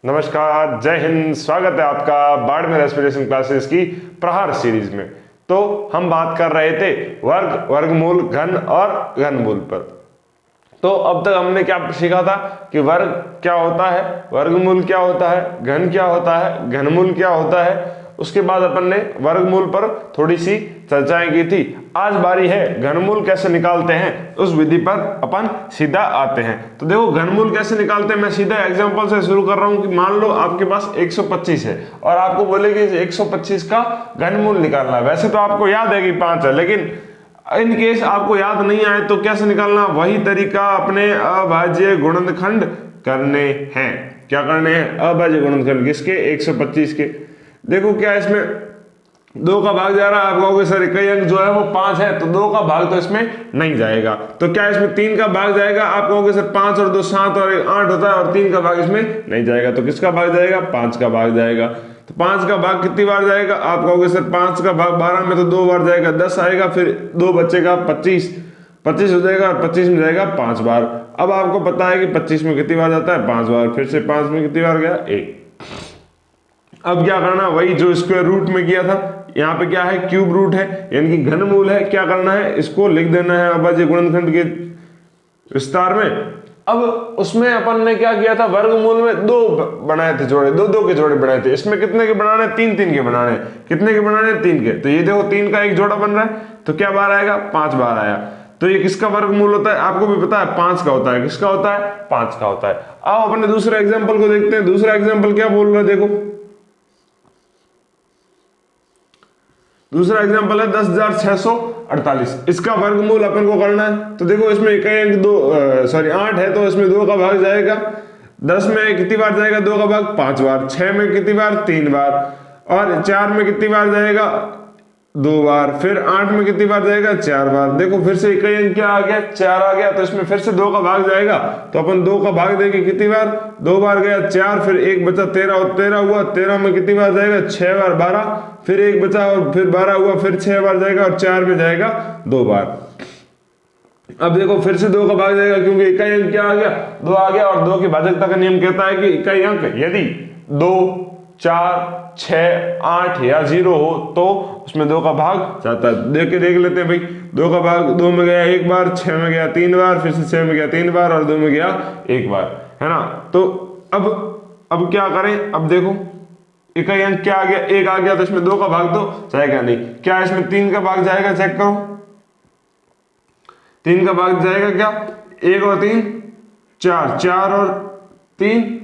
नमस्कार, जय हिंद। स्वागत है आपका बाड़मेर एस्पिरेशन क्लासेस की प्रहार सीरीज में। तो हम बात कर रहे थे वर्ग, वर्गमूल, घन और घनमूल पर। तो अब तक हमने क्या सीखा था कि वर्ग क्या होता है, वर्गमूल क्या होता है, घन क्या होता है, घनमूल क्या होता है। उसके बाद अपन ने वर्गमूल पर थोड़ी सी चर्चाएं की थी। आज बारी है घनमूल कैसे निकालते हैं, उस विधि पर अपन सीधा आते हैं। तो देखो घनमूल कैसे निकालते हैं, मैं सीधा एग्जांपल से शुरू कर रहा हूं कि मान लो आपके पास 125 है और आपको बोले कि 125 का घनमूल निकालना है। वैसे तो आपको याद है कि 5 है, लेकिन इन केस आपको याद नहीं आए तो कैसे निकालना, वही तरीका अपने अभाज्य गुणनखंड करने हैं। क्या करने हैं? अभाज्य गुणनखंड किसके? 125 के। देखो क्या इसमें 2 का भाग जा रहा है, आप कहोगे सर इकाई अंक जो है वो 5 है तो 2 का भाग तो इसमें नहीं जाएगा। तो क्या इसमें 3 का भाग जाएगा? आप कहोगे सर 5 और 2 7 और 1 8 होता है और 3 का भाग इसमें नहीं जाएगा। तो किसका भाग जाएगा? 5 का भाग जाएगा। तो 5 का भाग कितनी बार जाएगा? आप कहोगे सर 5 का भाग 12 में तो 2 बार जाएगा, 10 आएगा, फिर 2 बचेगा 25 हो जाएगा और 25 में जाएगा 5 बार। अब आपको पता है कि 25 में कितनी बार जाता है? 5 बार। फिर से 5 में कितनी बार गया? 1। अब क्या करना, वही जो स्क्वायर रूट में किया था, यहाँ पे क्या है? क्यूब रूट है, यानी कि घनमूल है। क्या करना है? इसको लिख देना है अभाज्य गुणनखंड के विस्तार में। अब उसमें अपन ने क्या किया था, वर्गमूल में 2 बनाए थे जोड़े, 2 के जोड़े बनाए थे। इसमें कितने के बनाने? 3 के बनाने। कितने के बनाने? 3 के। तो ये देखो 3 का एक जोड़ा बन रहा है, तो क्या बार आएगा? 5 बार आया। तो ये किसका वर्गमूल होता है? आपको भी पता है 5 का होता है। किसका होता है? 5 का होता है। आओ अपने दूसरे एग्जाम्पल को देखते हैं। दूसरा एग्जाम्पल क्या बोल रहा है, देखो दूसरा एग्जांपल है 10,648। इसका वर्गमूल अपन को करना है। तो देखो इसमें इकाई अंक 8 है तो इसमें 2 का भाग जाएगा। 10 में कितनी बार जाएगा 2 का भाग? 5 बार। 6 में कितनी बार? 3 बार। और 4 में कितनी बार जाएगा? 2 बार। फिर 8 में कितनी बार जाएगा? 4 बार। देखो फिर से इकाई अंक क्या आ गया? 4 आ गया। तो इसमें फिर से 2 का भाग जाएगा, तो अपन 2 का भाग देंगे कितनी बार? 2 बार गया 4, फिर 1 बचा 13 हुआ। 13 में कितनी बार जाएगा? 6 बार। 12, फिर 1 बचा और फिर 12 हुआ, फिर 6 बार जाएगा और 4 में जाएगा 2 बार। अब देखो फिर से 2 का भाग जाएगा, क्योंकि इकाई अंक क्या आ गया? 2 आ गया। और 2 की भाजकता का नियम कहता है कि इकाई अंक यदि 2, 4, 6, 8 या 0 हो तो उसमें 2 का भाग जाता है। देख लेते हैं भाई। 2 का भाग 2 में गया 1 बार, 6 में गया 3 बार, फिर से 6 में गया 3 बार और 2 में गया 1 बार, है ना। तो अब क्या करें? अब देखो इकाई अंक क्या आ गया? 1 आ गया, तो इसमें 2 का भाग तो जाएगा नहीं। क्या इसमें 3 का भाग जाएगा? चेक करो, 3 का भाग जाएगा क्या? 1 और 3 4, 4 और 3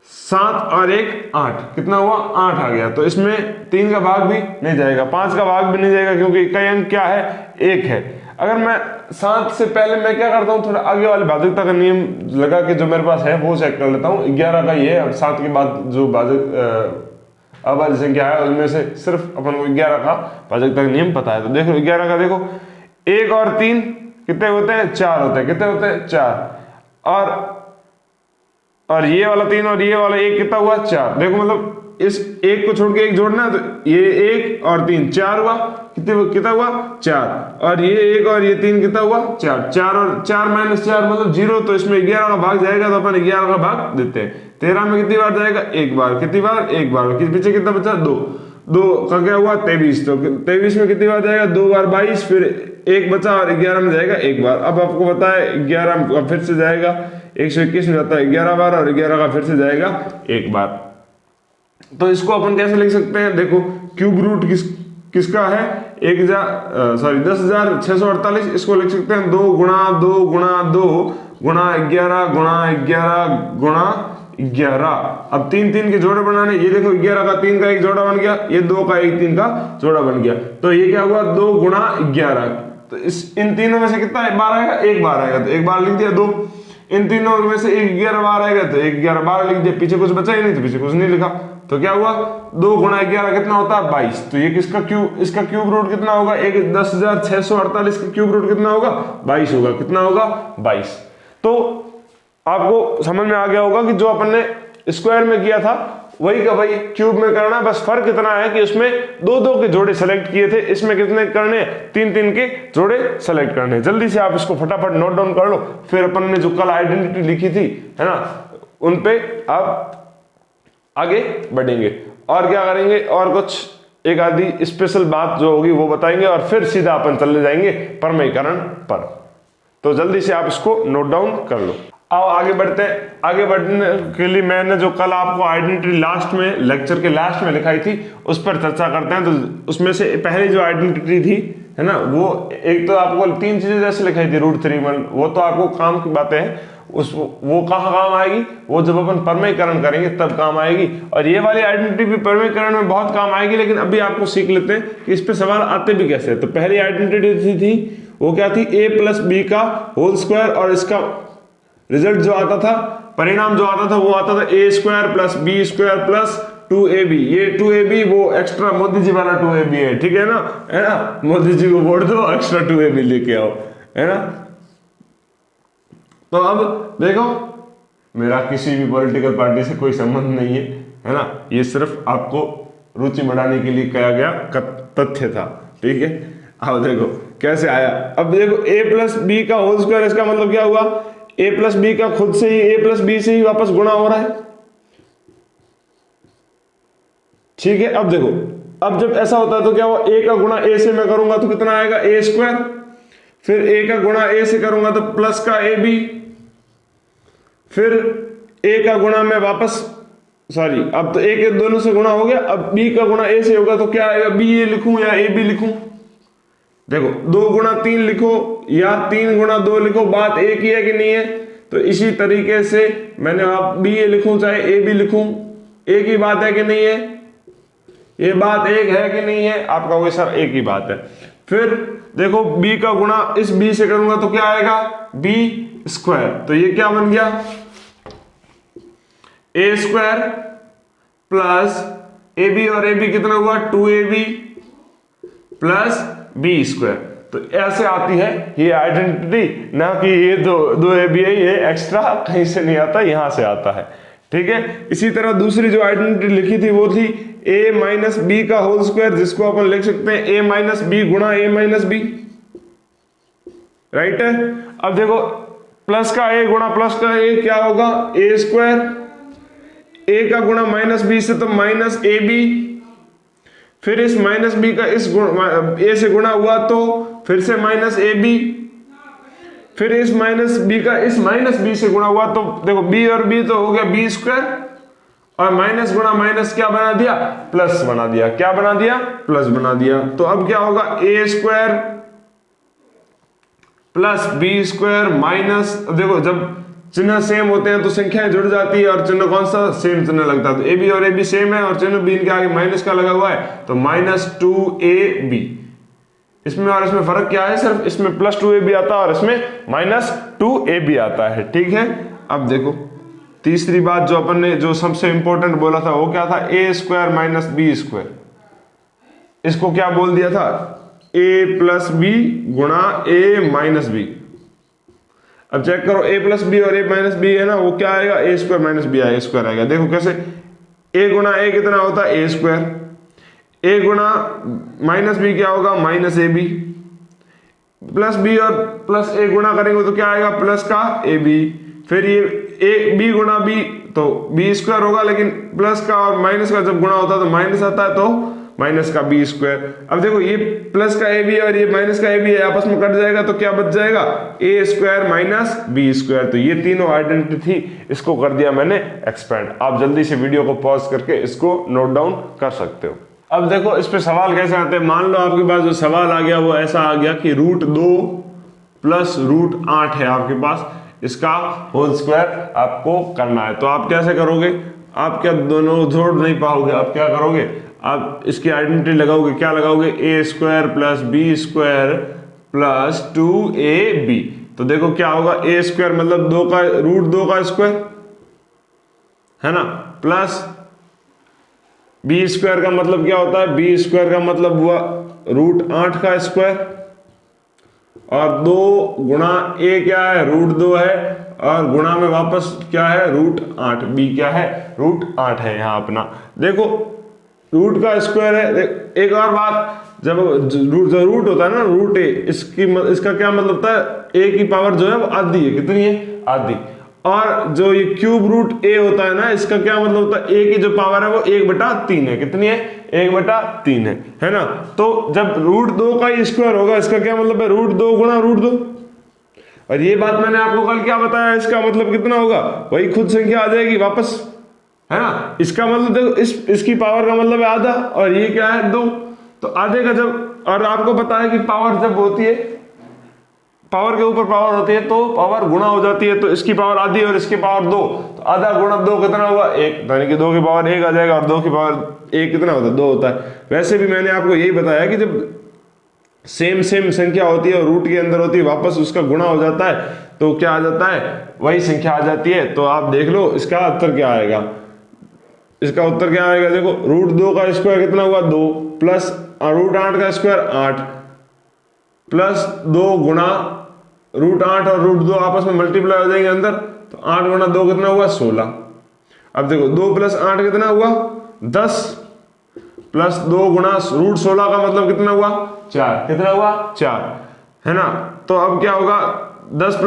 7 और 1 8। कितना हुआ? 8 आ गया। तो इसमें 3 का भाग भी नहीं जाएगा, 5 का भाग भी नहीं जाएगा, क्योंकि इकाई अंक क्या है? 1 है। अगर मैं 7 से पहले मैं क्या करता हूँ, थोड़ा आगे वाले भाजकता का नियम लगा के जो मेरे पास है वो चेक कर लेता हूँ। 11 का ये है, 7 के बाद जो अभाज्य संख्या है उनमें से सिर्फ अपन को 11 का भाजकता का नियम पता है। तो देखो 11 का देखो 1 और 3 कितने होते हैं? 4 होते हैं। कितने होते हैं? 4। और ये वाला 3 और ये वाला 1 कितना हुआ? 4। देखो मतलब इस 1 को छोड़ के 1 जोड़ना है, तो ये 1 और 3 4 हुआ। कितना हुआ? 4। और ये 1 और ये 3 कितना हुआ? 4। 4 और 4 माइनस 4 मतलब 0। तो इसमें 11 का भाग जाएगा, तो अपन 11 का भाग देते हैं। 13 में कितनी बार जाएगा? 1 बार। कितनी बार? 1 बार। पीछे कितना बचा? 2 का क्या हुआ? 23। तो 23 में कितनी बार जाएगा? 2 बार 22, फिर 1 बचा और 11 में जाएगा 1 बार। अब आपको पता है 11 फिर से जाएगा 121 में जाता है 11 बार, और 11 का फिर से जाएगा 1 बार। तो इसको अपन कैसे लिख सकते हैं? देखो क्यूब रूट किसका है? 10,648। इसको लिख सकते हैं 2 गुणा 2 गुणा 2 गुणा 11 गुणा 11 गुणा 11। अब 3 के जोड़े बनाने। ये देखो 11 का 3 का एक जोड़ा बन गया, ये 2 का 3 का जोड़ा बन गया। तो ये क्या हुआ? 2 गुणा 11। तो इन तीनों में से कितना बार आएगा? 1 बार आएगा, तो 1 बार लिख दिया। 2 इन तीनों में से 11 बार आएगा, तो 11 बार लिख दिया। पीछे कुछ बचा ही नहीं, तो पीछे कुछ नहीं लिखा। तो क्या हुआ? 2 गुणा 11 कितना होता है? 22। तो ये किसका इसका क्यूब रूट कितना होगा? 10,648 का क्यूब रूट कितना होगा? 22 होगा। कितना होगा? 22। तो आपको समझ में आ गया होगा कि जो अपन ने स्क्वायर में किया था वही का वही क्यूब में करना। बस फर्क इतना है कि उसमें 2 के जोड़े सेलेक्ट किए थे, इसमें कितने करने? 3 के जोड़े सेलेक्ट करने। जल्दी से आप इसको फटाफट नोट डाउन कर लो, फिर अपन ने जो कल आइडेंटिटी लिखी थी, है ना, उन पे आप आगे बढ़ेंगे और क्या करेंगे, और कुछ एक आधी स्पेशल बात जो होगी वो बताएंगे और फिर सीधा अपन चले जाएंगे प्रमेयीकरण पर। तो जल्दी से आप इसको नोट डाउन कर लो। आओ आगे बढ़ते हैं। आगे बढ़ने के लिए मैंने जो कल आपको आइडेंटिटी लास्ट में, लेक्चर के लास्ट में लिखाई थी, उस पर चर्चा करते हैं। तो उसमें से पहली जो आइडेंटिटी थी, है ना, वो एक तो आपको 3 चीजें जैसे लिखाई थी √3 वो तो आपको काम की बातें हैं, वो कहाँ काम आएगी, वो जब अपन प्रमेयीकरण करेंगे तब काम आएगी। और ये वाली आइडेंटिटी भी प्रमेयीकरण में बहुत काम आएगी, लेकिन अभी आपको सीख लेते हैं कि इस पे सवाल आते भी कैसे। तो पहली आइडेंटिटी थी वो क्या थी, a+b² और इसका रिजल्ट जो आता था, परिणाम जो आता था वो आता था a² + b² + 2ab। ये 2ab वो एक्स्ट्रा मोदी जी वाला 2ab है, ठीक है ना, मोदी जी को वोट दो, एक्स्ट्रा 2ab लेके आओ, है ना। तो अब देखो, मेरा किसी भी पॉलिटिकल पार्टी से कोई संबंध नहीं है ना, ये सिर्फ आपको रुचि बढ़ाने के लिए किया गया तथ्य था, ठीक है। अब देखो कैसे आया। अब देखो a+b² इसका मतलब क्या हुआ, a+b का खुद से ही a+b से ही वापस गुणा हो रहा है, ठीक है। अब देखो, अब जब ऐसा होता है तो क्या हुआ, a का गुणा a से मैं करूंगा तो कितना आएगा, a², फिर a का गुणा a से करूंगा तो प्लस का ab, फिर a का गुणा मैं वापस, सॉरी अब तो a के दोनों से गुणा हो गया, अब b का गुणा a से होगा तो क्या आएगा, ba लिखूं या ab लिखूं। देखो 2 × 3 लिखो या 3 × 2 लिखो, बात एक ही है कि नहीं है। तो इसी तरीके से मैंने आप बी ए लिखूं चाहे ए बी लिखूं, एक ही बात है कि नहीं है, ये बात एक है कि नहीं है, आप कहोगे सर एक ही बात है। फिर देखो b का गुणा इस b से करूंगा तो क्या आएगा, b²। तो ये क्या बन गया, a² प्लस ab, और ab कितना हुआ 2ab प्लस b²। तो ऐसे आती है ये आइडेंटिटी, ना कि ये दो ab है, ये एक्स्ट्रा कहीं से नहीं आता, यहां से आता है, ठीक है। इसी तरह दूसरी जो आइडेंटिटी लिखी थी वो थी a−b², जिसको अपन लिख सकते हैं a−b गुणा a−b, राइट है। अब देखो प्लस का a गुणा प्लस का a क्या होगा, a², a का गुणा -b से तो -ab, फिर इस -b का इस a से गुणा हुआ तो फिर से -ab, फिर इस -b का इस -b से गुणा हुआ तो देखो b और b तो हो गया b², और माइनस गुणा माइनस क्या बना दिया, प्लस बना दिया, क्या बना दिया, प्लस बना दिया। तो अब क्या होगा, a² प्लस b² माइनस, देखो जब चिन्ह सेम होते हैं तो संख्याएं जुड़ जाती है और चिन्ह कौन सा, सेम चिन्ह लगता है। तो ab और ab सेम है और चिन्ह b के आगे माइनस का लगा हुआ है, तो -2ab। इसमें और इसमें फर्क क्या है, सिर्फ इसमें +2ab आता है और इसमें -2ab आता है, ठीक है। अब देखो तीसरी बात जो अपन ने जो सबसे इंपॉर्टेंट बोला था वो क्या था, a² - b²। इसको क्या बोल दिया था, a + b गुणा a - b। अब चेक करो a + b और a - b है ना, वो क्या आएगा, a² - b आएगा, स्क्वायर आएगा। देखो कैसे, a गुणा a कितना होता है, a², a गुणा -b क्या होगा, -ab, प्लस b और प्लस a गुणा करेंगे तो क्या आएगा, प्लस का ab। फिर ये b गुणा b तो b² होगा, लेकिन प्लस का और माइनस का जब गुणा होता है तो माइनस आता है, तो माइनस का b²। अब देखो ये प्लस का ab और ये माइनस का ab है, आपस में कट जाएगा तो क्या बच जाएगा, a² - b²। तो ये तीनों आइडेंटिटी थी, इसको कर दिया मैंने एक्सपेंड। आप जल्दी से वीडियो को पॉज करके इसको नोट डाउन कर सकते हो। अब देखो इस पे सवाल कैसे आते हैं। मान लो आपके पास जो सवाल आ गया वो ऐसा आ गया कि √2 + √8 है आपके पास, इसका होल स्क्वायर आपको करना है। तो आप कैसे करोगे, आप क्या दोनों जोड़ नहीं पाओगे, आप क्या करोगे, आप इसकी आइडेंटिटी लगाओगे, क्या लगाओगे, a² + b² + 2ab। तो देखो क्या होगा, a² मतलब 2 का √2 का स्क्वायर है ना, प्लस b² का मतलब क्या होता है, b² का मतलब हुआ √8 का स्क्वायर, और 2 गुणा a क्या है, √2 है, और गुणा में वापस क्या है, √8, b क्या है, √8 है यहाँ अपना। देखो रूट का स्क्वायर है। एक और बात, जब रूट होता है ना, √a, इसका क्या मतलब होता है, a की पावर जो है वो आधी है, कितनी है, आधी। और जो ये क्यूब रूट ए होता है ना, इसका क्या मतलब होता है, ए की जो पावर है वो 1/3 है। कितनी है? 1/3 है ना। तो जब √2 का ही स्क्वायर होगा, इसका क्या मतलब है, √2 गुणा √2। और ये बात मैंने आपको कल क्या बताया, इसका मतलब कितना होगा, वही खुद संख्या आ जाएगी वापस, है ना। इसका मतलब देखो, इसकी पावर का मतलब है आधा, और ये क्या है 2, तो आधे का जब, और आपको पता है कि पावर जब होती है, पावर के ऊपर पावर होती है तो पावर गुणा हो जाती है। तो इसकी पावर आधी और इसकी पावर 2, तो आधा गुणा 2 कितना हुआ, 1, यानी कि 2 की पावर 1 आ जाएगा, और 2 की पावर 1 कितना होता है, 2 होता है। वैसे भी मैंने आपको यही बताया कि जब सेम संख्या होती है और रूट के अंदर होती है, वापस उसका गुणा हो जाता है, तो क्या आ जाता है, वही संख्या आ जाती है। तो आप देख लो इसका उत्तर क्या आएगा, इसका उत्तर क्या आएगा, देखो √2 का स्क्वायर कितना हुआ, 2, प्लस √8 का स्क्वायर 8, प्लस 2 गुणा √8 और √2 आपस में मल्टीप्लाई हो जाएंगे अंदर, तो 8 गुणा 2 कितना हुआ, 16। अब देखो 2 + 8 कितना हुआ, 10, प्लस 2 गुणा √16 का मतलब कितना हुआ, 4, कितना हुआ, 4, है ना। तो अब क्या होगा, 10 +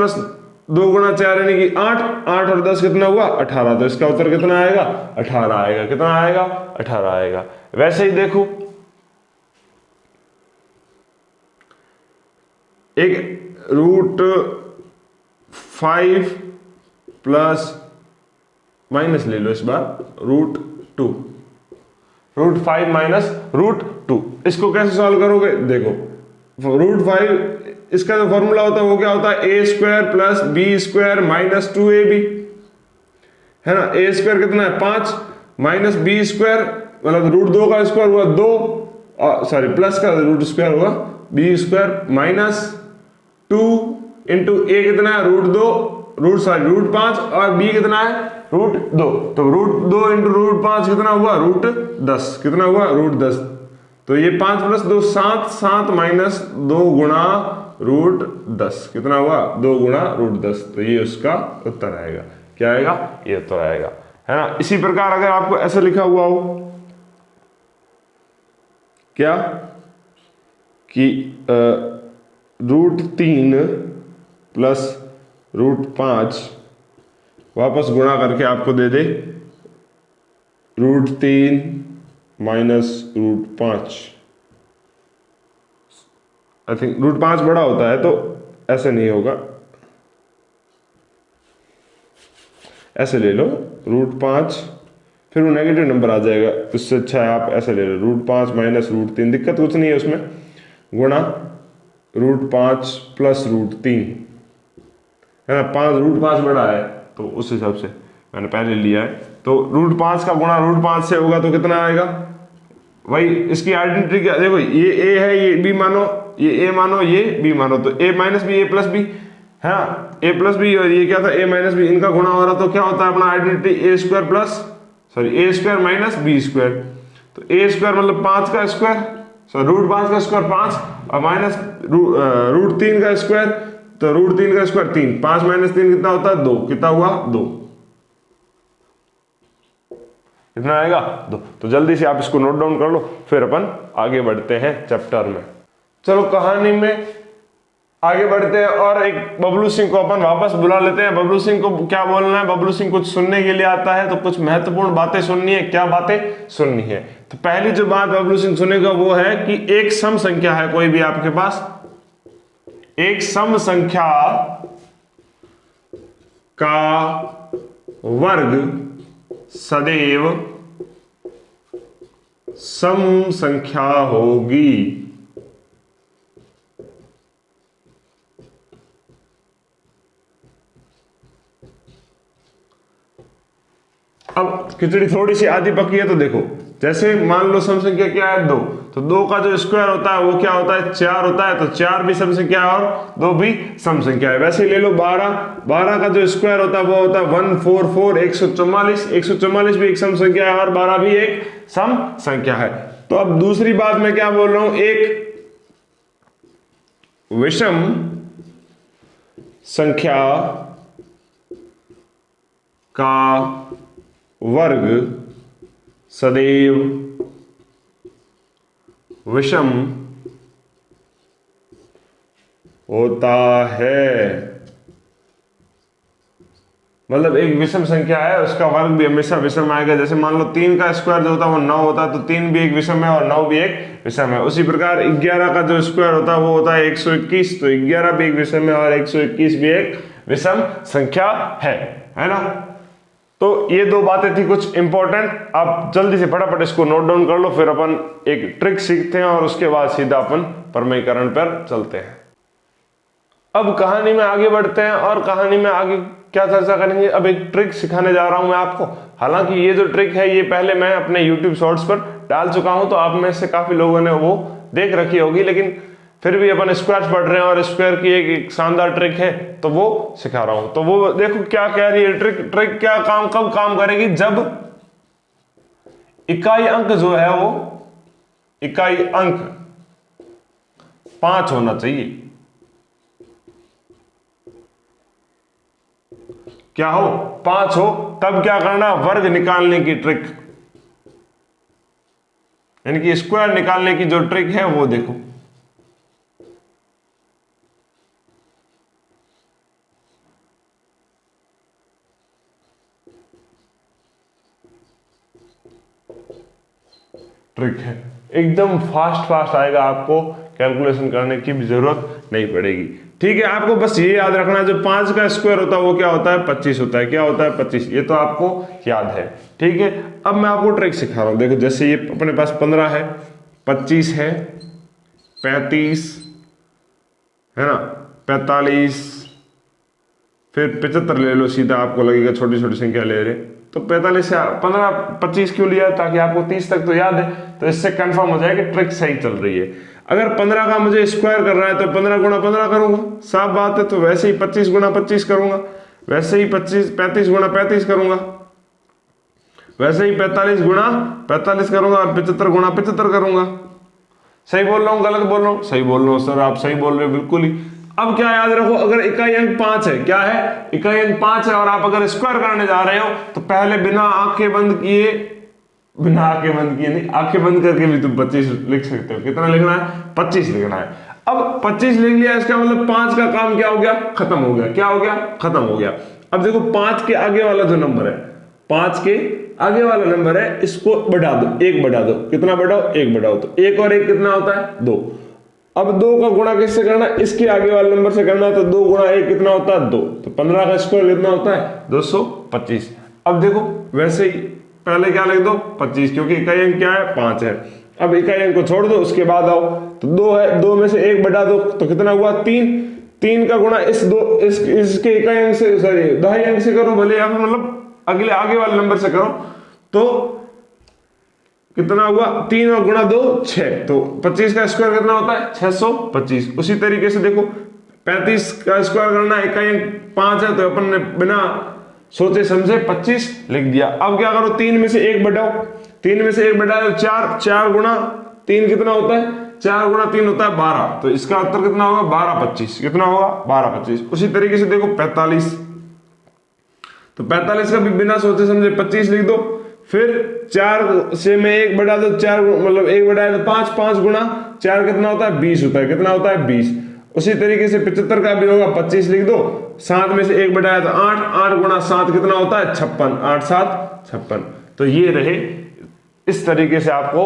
2 गुणा 4 यानी कि 8, 8 और 10 कितना हुआ, 18। तो इसका उत्तर कितना आएगा, 18 आएगा। कितना आएगा, 18 आएगा। वैसे ही देखो एक √5 प्लस माइनस ले लो इस बार, √2, √5 माइनस √2, इसको कैसे सॉल्व करोगे, देखो √5 इसका जो फॉर्मूला होता है वो क्या होता है, a² + b² - 2ab, है ना। a² कितना है, 5, माइनस b² मतलब √2 का स्क्वायर हुआ 2, सॉरी प्लस का √² हुआ b² - 2 इंटू a कितना है, √5 और b कितना है, √2। तो √2 इंटू √5 कितना हुआ, √10, कितना हुआ, √10। तो ये 5 + 2 7, 7 माइनस 2 गुणा √10 कितना हुआ, 2 गुणा √10। तो ये उसका उत्तर आएगा। क्या आएगा, ये उत्तर आएगा, है ना। इसी प्रकार अगर आपको ऐसे लिखा हुआ हो क्या कि √3 प्लस √5 वापस गुणा करके आपको दे दे √3 माइनस √5, आई थिंक √5 बड़ा होता है तो ऐसे नहीं होगा, ऐसे ले लो √5, फिर वो नेगेटिव नंबर आ जाएगा। उससे अच्छा है आप ऐसे ले लो √5 माइनस √3, दिक्कत कुछ नहीं है उसमें, गुणा √5 प्लस √3, है ना। √5 बड़ा है तो उस हिसाब से मैंने पहले लिया है। तो √5 का गुणा √5 से होगा तो कितना आएगा, वही इसकी आइडेंटिटी क्या, देखो ये a है, ये b मानो, ये a मानो, ये b मानो, तो a minus b, a plus b, है ना, a प्लस b, और ये क्या था, a माइनस b, इनका गुणा हो रहा तो क्या होता है अपना आइडेंटिटी, a² माइनस b²। तो a² मतलब 5 का स्क्वायर, √5 का स्क्वायर 5 और माइनस √3 का स्क्वायर, तो √3 का स्क्वायर 3, 5 माइनस 3 कितना होता है, 2, कितना हुआ, 2, कितना आएगा, 2। तो जल्दी से आप इसको नोट डाउन कर लो, फिर अपन आगे बढ़ते हैं चैप्टर में। चलो कहानी में आगे बढ़ते हैं, और एक बबलू सिंह को अपन वापस बुला लेते हैं। बबलू सिंह को क्या बोलना है, बबलू सिंह कुछ सुनने के लिए आता है, तो कुछ महत्वपूर्ण बातें सुननी है। क्या बातें सुननी है, तो पहली जो बात बबलू सिंह सुनेगा वो है कि एक सम संख्या है कोई भी आपके पास, एक सम संख्या का वर्ग सदैव सम संख्या होगी। अब खिचड़ी थोड़ी सी आधी पकी है, तो देखो जैसे मान लो सम संख्या क्या है, 2, तो 2 का जो स्क्वायर होता है वो क्या होता है, 4 होता है, तो 4 भी सम संख्या है और 2 भी सम संख्या है। वैसे ही ले लो 12, 12 का जो स्क्वायर होता है वो होता है 144, 144, 144 भी एक सम संख्या है और 12 भी एक सम संख्या है। तो अब दूसरी बात मैं क्या बोल रहा हूं, एक विषम संख्या का वर्ग सदैव विषम होता है। मतलब एक विषम संख्या है उसका वर्ग भी हमेशा विषम आएगा। जैसे मान लो 3 का स्क्वायर जो होता है वो 9 होता है, तो 3 भी एक विषम है और 9 भी एक विषम है। उसी प्रकार 11 का जो स्क्वायर होता है वो होता है 121, तो 11 भी एक विषम है और 121 भी एक विषम संख्या है ना। तो ये दो बातें थी कुछ इंपॉर्टेंट। आप जल्दी से फटाफट इसको नोट डाउन कर लो, फिर अपन एक ट्रिक सीखते हैं और उसके बाद सीधा अपन प्रमेयीकरण पर चलते हैं। अब कहानी में आगे बढ़ते हैं और कहानी में आगे क्या चर्चा करेंगे। अब एक ट्रिक सिखाने जा रहा हूं मैं आपको। हालांकि ये जो ट्रिक है ये पहले मैं अपने YouTube शॉर्ट्स पर डाल चुका हूं, तो आप में से काफी लोगों ने वो देख रखी होगी, लेकिन फिर भी अपन स्क्वायर पढ़ रहे हैं और स्क्वायर की एक शानदार ट्रिक है तो वो सिखा रहा हूं। तो वो देखो क्या कह रही है ट्रिक क्या कब काम करेगी, जब इकाई अंक जो है वो इकाई अंक 5 होना चाहिए। क्या हो, 5 हो, तब क्या करना, वर्ग निकालने की ट्रिक, यानी कि स्क्वायर निकालने की जो ट्रिक है वो देखो। ट्रिक है एकदम फास्ट आएगा, आपको कैलकुलेशन करने की भी जरूरत नहीं पड़ेगी। ठीक है, आपको बस ये याद रखना जो 5 का स्क्वायर होता है वो क्या होता है, 25 होता है। क्या होता है, 25। ये तो आपको याद है। ठीक है, अब मैं आपको ट्रिक सिखा रहा हूं। देखो जैसे ये अपने पास 15 है, 25 है, 35 है ना, 45, फिर 75 ले लो, सीधा आपको लगेगा छोटी छोटी संख्या ले रहे। तो 45 से 15 25 क्यों लिया, ताकि आपको 30 तक तो याद है, तो इससे कंफर्म हो जाए कि ट्रिक सही चल रही है। अगर 15 का मुझे स्क्वायर करना है तो 15 गुणा 15 करूंगा, साफ बात है। तो वैसे ही 25 गुणा 25 करूंगा, वैसे ही 35 गुणा 35 करूंगा, वैसे ही 45 गुणा 45 करूंगा और 75 गुणा 75 करूंगा। सही बोल रहा हूं, गलत बोल रहा हूं? सही बोल रहा हूं सर, आप सही बोल रहे हो बिल्कुल ही। अब क्या याद रखो, अगर इकाई अंक 5 है, क्या है, इकाई अंक 5 है और आप अगर स्क्वायर करने जा रहे हो तो पहले बिना आंखें बंद किए नहीं, आंखें बंद करके भी तुम 25 लिख सकते हो। कितना लिखना है, 25 लिखना है। अब 25 लिख लिया, इसका मतलब 5 का काम क्या हो गया, खत्म हो गया। क्या हो गया, खत्म हो गया। अब देखो 5 के आगे वाला जो नंबर है, 5 के आगे वाला नंबर है, इसको बढ़ा दो, 1 बढ़ा दो। कितना बढ़ाओ, 1 बढ़ाओ। तो 1 और 1 कितना होता है, 2। अब 2 का गुणा किससे करना, इसके आगे वाले नंबर से करना है, तो 2 गुणा 1 कितना होता है, 2। तो 15 का स्क्वायर कितना होता है, 225। अब देखो वैसे ही पहले क्या लिख दो, 25, क्योंकि इकाई अंक क्या है, 5 है। अब इकाई अंक को छोड़ दो, उसके बाद आओ तो 2 है, 2 में से 1 बढ़ा दो तो कितना हुआ, 3। 3 का गुणा इसके इकाई अंक से, सॉरी दहाई अंक से करो भले, या फिर मतलब अगले आगे वाले नंबर से करो, तो कितना हुआ, 3 और गुणा 2 6। तो 25 का स्क्वायर कितना होता है, 625। उसी तरीके से देखो 35 का स्क्वायर करना, इकाई अंक 5 है, तो अपन ने बिना सोचे समझे 25 लिख दिया। अब क्या करो, 3 में से 1 बढ़ाओ, 3 में से 1 बढ़ाओ 4, 4 गुणा 3 कितना होता है, 4 गुणा 3 होता है 12। तो इसका उत्तर कितना होगा, 12 25। कितना होगा, 12 25। उसी तरीके से देखो 45, तो 45 का भी बिना सोचे समझे 25 लिख दो। फिर 4 से में 1 बढ़ा दो, 4 मतलब 1 बढ़ाए तो 5, 5 गुणा 4 कितना होता है, 20 होता है। कितना होता है, 20। उसी तरीके से 75 का भी होगा, 25 लिख दो। 7 में से 1 बढ़ाया तो 8, 8 गुणा 7 कितना होता है, 56। 8 7 56। तो ये रहे, इस तरीके से आपको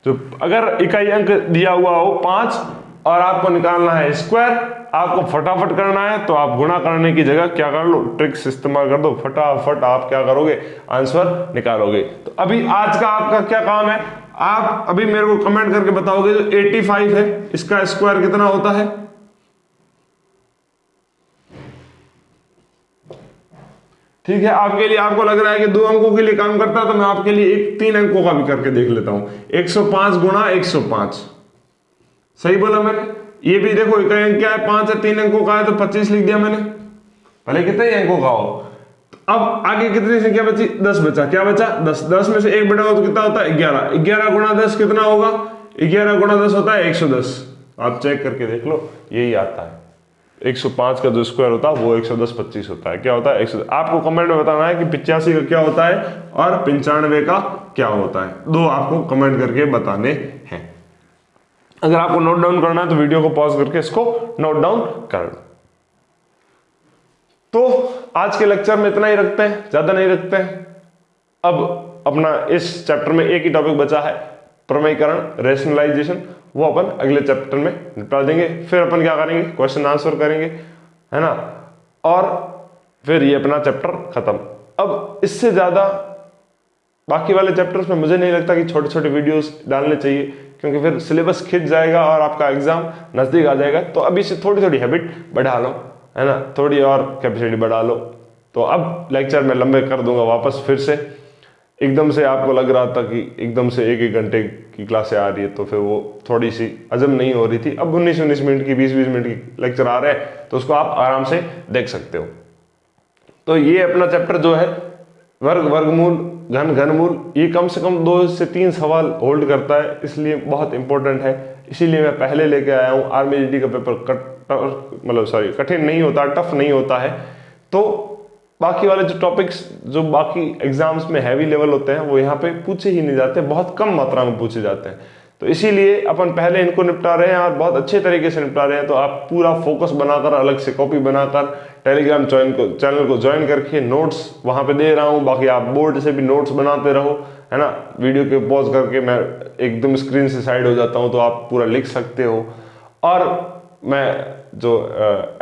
जो अगर इकाई अंक दिया हुआ हो 5 और आपको निकालना है स्क्वायर, आपको फटाफट करना है, तो आप गुणा करने की जगह क्या कर लो, ट्रिक्स इस्तेमाल कर दो, फटाफट आप क्या करोगे, आंसर निकालोगे। तो अभी आज का आपका क्या काम है, आप अभी मेरे को कमेंट करके बताओगे जो 85 है इसका स्क्वायर कितना होता है। ठीक है, आपके लिए आपको लग रहा है कि 2 अंकों के लिए काम करता है, तो मैं आपके लिए एक 3 अंकों का भी करके देख लेता हूं। 105 गुणा 105। सही बोला मैंने। ये भी देखो इकाई अंक क्या है, 5 है, 3 अंकों का है, तो 25 लिख दिया मैंने, भले कितने अंकों का हो। तो अब आगे कितनी संख्या बची, 10 बचा। क्या बचा, 10। 10 में से 1 बढ़ाओ तो कितना होता है, 11। 11 गुणा 10 कितना होगा, 11 गुणा 10 होता है 110। आप चेक करके देख लो, यही आता है। 105 का जो स्क्वायर होता है वो 110 25 होता है। क्या होता है, 110। आपको कमेंट में बताना है कि 85 का क्या होता है और 95 का क्या होता है। 2 आपको कमेंट करके बताने हैं। अगर आपको नोट डाउन करना है तो वीडियो को पॉज करके इसको नोट डाउन कर लो। तो आज के लेक्चर में इतना ही रखते हैं, ज्यादा नहीं रखते हैं। अब अपना इस चैप्टर में एक ही टॉपिक बचा है, प्रमेयीकरण, रैशनलाइजेशन, वो अपन अगले चैप्टर में निपटा देंगे। फिर अपन क्या करेंगे, क्वेश्चन आंसर करेंगे, है ना, और फिर ये अपना चैप्टर खत्म। अब इससे ज्यादा बाकी वाले चैप्टर्स में मुझे नहीं लगता कि छोटे छोटे वीडियोस डालने चाहिए, क्योंकि फिर सिलेबस खिंच जाएगा और आपका एग्जाम नजदीक आ जाएगा। तो अभी से थोड़ी थोड़ी हैबिट बढ़ा लो, है ना, थोड़ी और कैपेसिटी बढ़ा लो। तो अब लेक्चर में लंबे कर दूंगा वापस फिर से। एकदम से आपको लग रहा था कि एकदम से एक एक घंटे की क्लासें आ रही है, तो फिर वो थोड़ी सी हजम नहीं हो रही थी। अब 19-19 मिनट की, 20-20 मिनट की लेक्चर आ रहे हैं, तो उसको आप आराम से देख सकते हो। तो ये अपना चैप्टर जो है वर्ग, वर्गमूल, घन, घनमूल, ये कम से कम 2 से 3 सवाल होल्ड करता है, इसलिए बहुत इंपॉर्टेंट है। इसीलिए मैं पहले लेके आया हूँ। आर्मी जीडी का पेपर कठिन नहीं होता, टफ नहीं होता है। तो बाकी वाले जो टॉपिक्स जो बाकी एग्जाम्स में हैवी लेवल होते हैं वो यहाँ पे पूछे ही नहीं जाते, बहुत कम मात्रा में पूछे जाते हैं। तो इसीलिए अपन पहले इनको निपटा रहे हैं और बहुत अच्छे तरीके से निपटा रहे हैं। तो आप पूरा फोकस बनाकर, अलग से कॉपी बनाकर टेलीग्राम चैनल को ज्वाइन करके नोट्स वहाँ पे दे रहा हूँ। बाकी आप बोर्ड से भी नोट्स बनाते रहो, है ना। वीडियो के पॉज करके मैं एकदम स्क्रीन से साइड हो जाता हूँ, तो आप पूरा लिख सकते हो। और मैं जो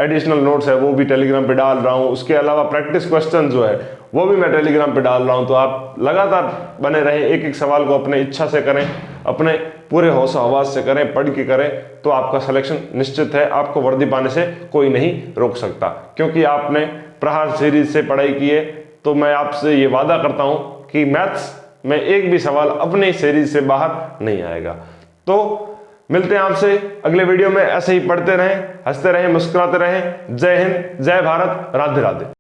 एडिशनल नोट्स है वो भी टेलीग्राम पे डाल रहा हूँ। उसके अलावा प्रैक्टिस क्वेश्चन जो है वो भी मैं टेलीग्राम पे डाल रहा हूँ। तो आप लगातार बने रहें, एक एक सवाल को अपने इच्छा से करें, अपने पूरे होश हवास से करें, पढ़ के करें, तो आपका सिलेक्शन निश्चित है। आपको वर्दी पाने से कोई नहीं रोक सकता, क्योंकि आपने प्रहार सीरीज से पढ़ाई की है। तो मैं आपसे ये वादा करता हूँ कि मैथ्स में एक भी सवाल अपने सीरीज से बाहर नहीं आएगा। तो मिलते हैं आपसे अगले वीडियो में। ऐसे ही पढ़ते रहें, हंसते रहें, मुस्कुराते रहें। जय हिंद, जय भारत, राधे राधे।